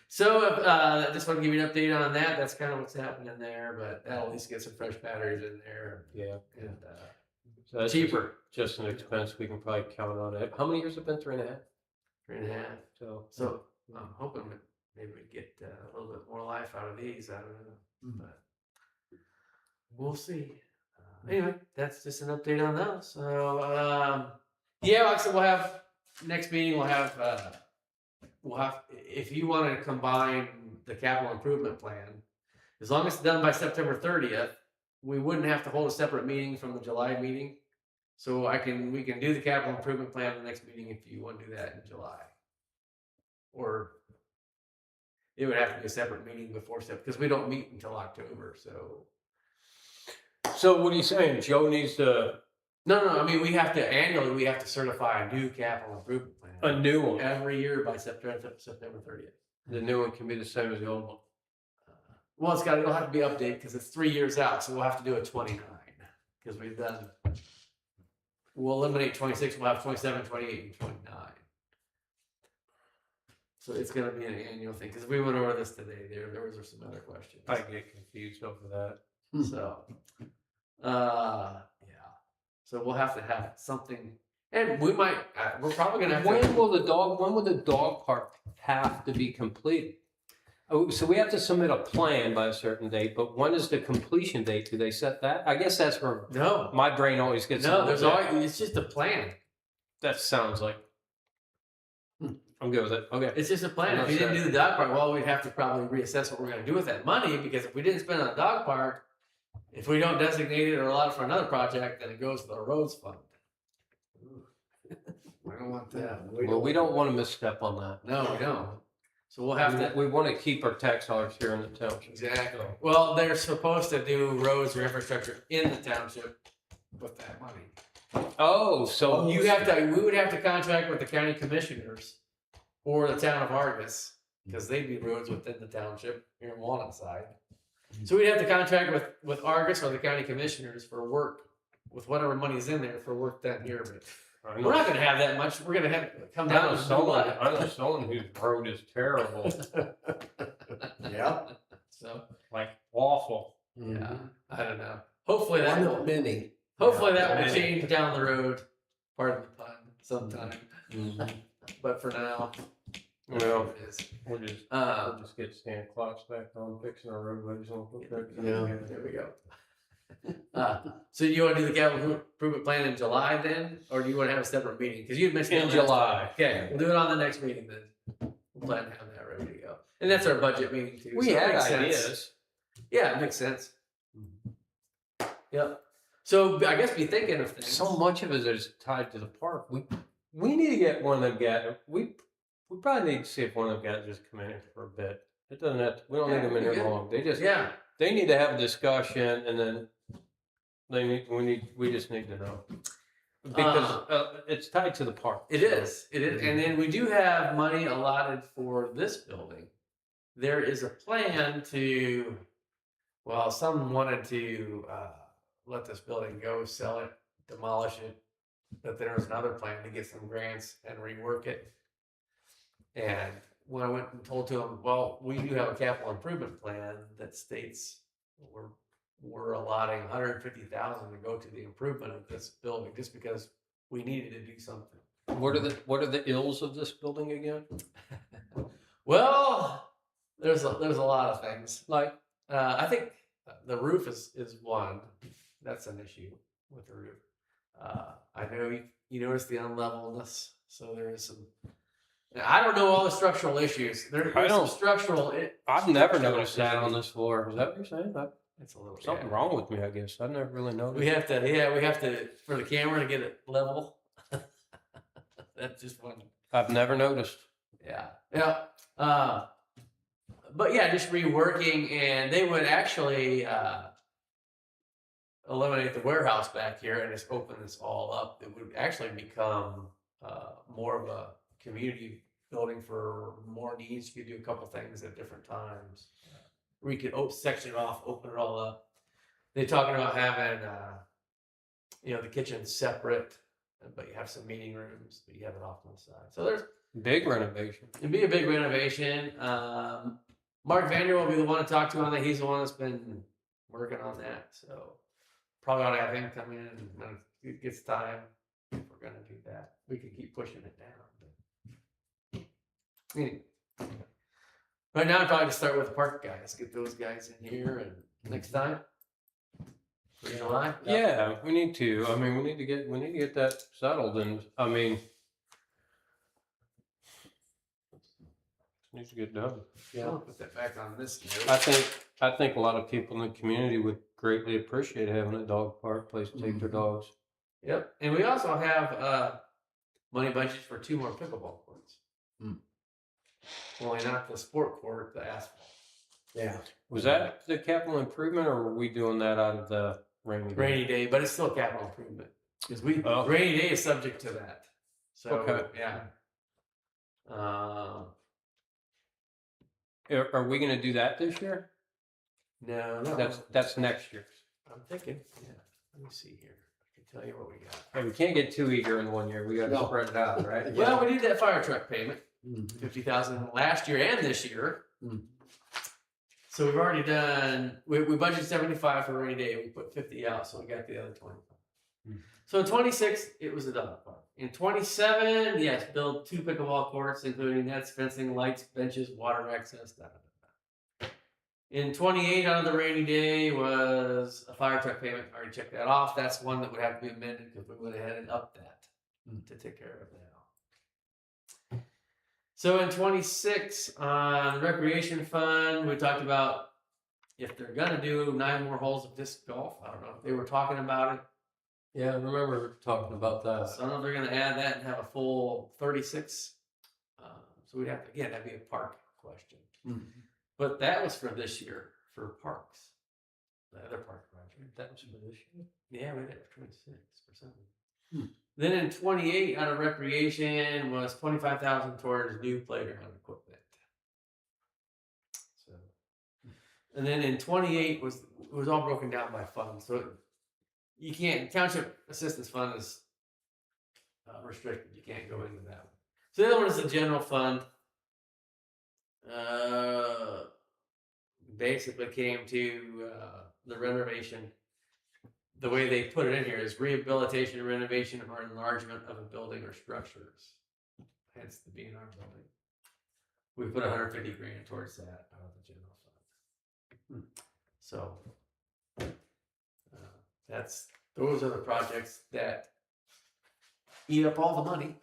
So I just want to give you an update on that. That's kind of what's happening there, but that'll at least get some fresh batteries in there Yeah. and So that's cheaper. Just an expense we can probably count on it. How many years have it been? 3.5. 3.5. So I'm hoping that maybe we get a little bit more life out of these. I don't know, but we'll see. Anyway, that's just an update on those. So yeah, like I said, we'll have next meeting. We'll have if you want to combine the capital improvement plan, as long as it's done by September 30th, we wouldn't have to hold a separate meeting from the July meeting. So we can do the capital improvement plan the next meeting if you want to do that in July. Or it would have to be a separate meeting before September because we don't meet until October. So what are you saying? Joe needs to No. I mean, we have to certify a new capital improvement plan a new one. every year by September 30th. The new one can be the same as the old one. Well, it'll have to be updated because it's 3 years out, so we'll have to do a 29 because we'll eliminate 26, we'll have 27, 28, and 29. So it's going to be an annual thing because we went over this today. There were some other questions. I get confused over that. So, yeah. So we'll have to have something, and we're probably going to have When to. will the dog park have to be completed? Oh, so we have to submit a plan by a certain date, but when is the completion date? Do they set that? I guess that's where No. my brain always gets. No, it's just a plan. That sounds like. I'm good with it. Okay. It's just a plan. I'm If you not didn't do the dog park, well, we'd have to probably reassess what we're going to do with that money because if we didn't spend on the dog park, if we don't designate it or allow it for another project, then it goes to the roads fund. We don't want that. Well, we don't want to misstep on that. No, we don't. So we'll have to. We want to keep our tax dollars here in the township. Exactly. Well, they're supposed to do roads or infrastructure in the township with that money. Oh, so We would have to contract with the county commissioners or the town of Argus because they'd be roads within the township here in Walnut side. So we'd have to contract with Argus or the county commissioners for work with whatever money's in there for work done here. But we're not going to have that much. We're going to have to come I down know to someone whose road is terrible, Yeah. So like awful. yeah, I don't know. Hopefully that One will. of many. Hopefully that will Yeah. change down the road. Pardon the pun. Sometime. Mm-hmm. But for now, Well, it is. we'll just get stand clocks back on, fixing our roadways. Yeah. There we go. So you want to do the capital improvement plan in July then, or do you want to have a separate meeting? Because you had mentioned In that last July. time. Okay, we'll do it on the next meeting then. We'll plan to have that ready to go, and that's our budget meeting too. We so it had makes sense. ideas. Yeah, it makes sense. Yep. So I guess be thinking of things. So much of it is tied to the park. We need to get one of them guys. We probably need to see if one of them guys just come in here for a bit. It doesn't have to, we don't need them in here long. They need to have a discussion and then we just need to know. Because it's tied to the park. It is. And then we do have money allotted for this building. There is a plan to, well, some wanted to let this building go, sell it, demolish it. But there was another plan to get some grants and rework it. And when I went and told to them, well, we do have a capital improvement plan that states we're allotting $150,000 to go to the improvement of this building just because we needed to do something. What are the ills of this building again? Well, there's a lot of things. Like I think the roof is one. That's an issue with the roof. I know you notice the unlevelness, so there is some. I don't know all the structural issues. There's some structural. I've never noticed that on this floor. Is that what you're saying? It's a little Something yeah. wrong with me, I guess. I've never really noticed. We have to for the camera to get it level. That's just one. I've never noticed. Yeah, yeah. But yeah, just reworking, and they would actually eliminate the warehouse back here and just open this all up. It would actually become more of a community building for more needs. You could do a couple things at different times. We could section it off, open it all up. They're talking about having, the kitchen separate, but you have some meeting rooms, but you have it off on the side. So there's Big renovation. it'd be a big renovation. Mark Vander will be the one to talk to on that. He's the one that's been working on that. So probably ought to have him come in when it gets time. If we're gonna do that, we can keep pushing it down. But anyway. Right now, I'm probably to start with the park guys. Get those guys in here, and next time, for July. Yeah, we need to. I mean, we need to get that settled, and I mean, it needs to get done. Yeah, I'll put that back on this note. I think a lot of people in the community would greatly appreciate having a dog park, place to take their dogs. Yep, and we also have money budget for 2 more pickleball courts. Only not the sport court, the asphalt. Yeah. Was that the capital improvement, or were we doing that out of the rainy day? Rainy day, but it's still capital improvement because rainy day is subject to that. So Okay. yeah. Are we going to do that this year? No, That's next year. I'm thinking. Yeah. Let me see here. I can tell you what we got. Hey, we can't get too eager in 1 year. We got to No. spread it out, right? Yeah. Well, we did that fire truck payment, Mhm. $50,000 last year and this year. Mhm. So we've already done. We budgeted 75 for rainy day. We put 50 out, so we got the other 25. So in 26, it was a dog park. In 27, yes, build 2 pickleball courts, including nets, fencing, lights, benches, water access. In 28, on the rainy day was a fire truck payment. I already checked that off. That's one that would have to be amended because we went ahead and upped that to take care of that. So in 26, on the recreation fund, we talked about if they're gonna do 9 more holes of disc golf. I don't know if they were talking about it. Yeah, I remember talking about that. So I don't know if they're gonna add that and have a full 36. So we'd have to, again, that'd be a park question. But that was for this year for parks. The other park project. That was for this year. Yeah, we did it for 26 or something. Then in 28 on a recreation was 25,000 towards new playground equipment. So, and then in 28 it was all broken down by fund. So you can't, township assistance fund is restricted. You can't go into that one. So the other one is the general fund. Basically came to the renovation. The way they put it in here is rehabilitation, renovation, or enlargement of a building or structures. Hence the B&R building. We put 150 grand towards that out of the general fund. So those are the projects that eat up all the money.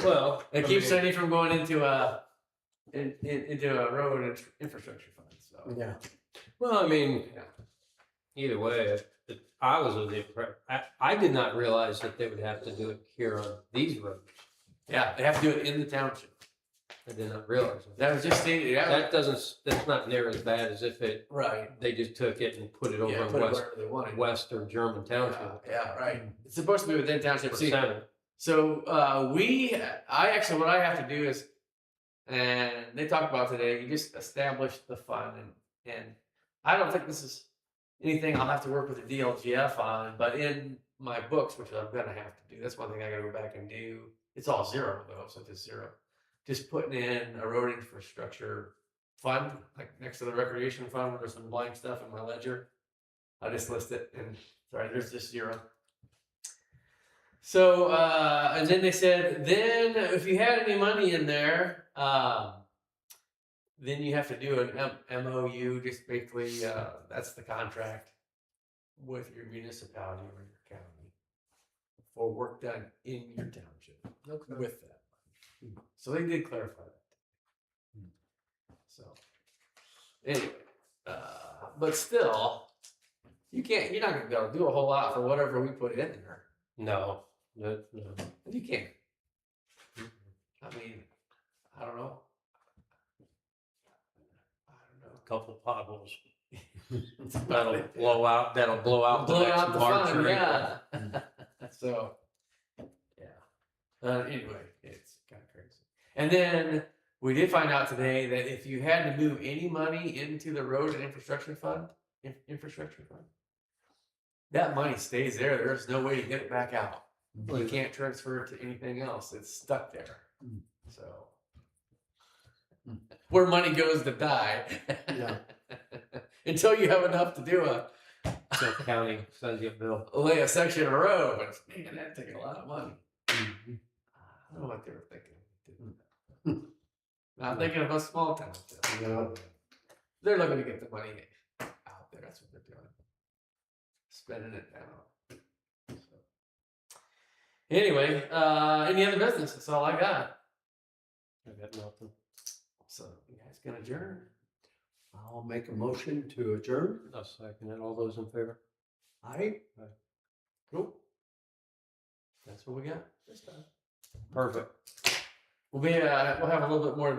Well, It keeps anything from going into a road and infrastructure fund. So Yeah. Well, I mean, yeah. either way, I was of the impression. I did not realize that they would have to do it here on these roads. Yeah, they have to do it in the township. I did not realize that. That was just stated. Yeah. That's not near as bad as if Right. they just took it and put it over Yeah, in put it wherever they wanted. West or German Township. Yeah, right. It's supposed to be within township. Or See, center. so what I have to do is, and they talked about today, you just establish the fund, and I don't think this is anything I'll have to work with the DLGF on, but in my books, which I'm gonna have to do, that's one thing I gotta go back and do. It's all zero though, so it's zero. Just putting in a road infrastructure fund, like next to the recreation fund, where there's some blank stuff in my ledger. I just list it, and sorry, there's just zero. So, and then they said, then if you had any money in there, then you have to do an MOU, just basically, that's the contract with your municipality or your county for work done in your township with that. So they did clarify that. So, anyway, But still, you're not gonna be able to do a whole lot for whatever we put in there. No. You can't. I mean, I don't know. Couple potholes. That'll blow out the Blow next out the March fun, or yeah. April. So, yeah. Anyway, it's kind of crazy. And then we did find out today that if you had to move any money into the road and infrastructure fund, that money stays there. There's no way to get it back out. You can't transfer it to anything else. It's stuck there. So, where money goes to die. Yeah. Until you have enough to do So county sends you a bill. lay a section of road, but man, that'd take a lot of money. I don't know what they were thinking. Not thinking of a small town. No. They're looking to get the money out there. That's what they're doing. Spending it down. So. Anyway, any other business? That's all I got. I got nothing. So you guys can adjourn. I'll make a motion to adjourn. I'll second it. All those in favor? Aye. Cool. That's what we got this time. Perfect. We'll have a little bit more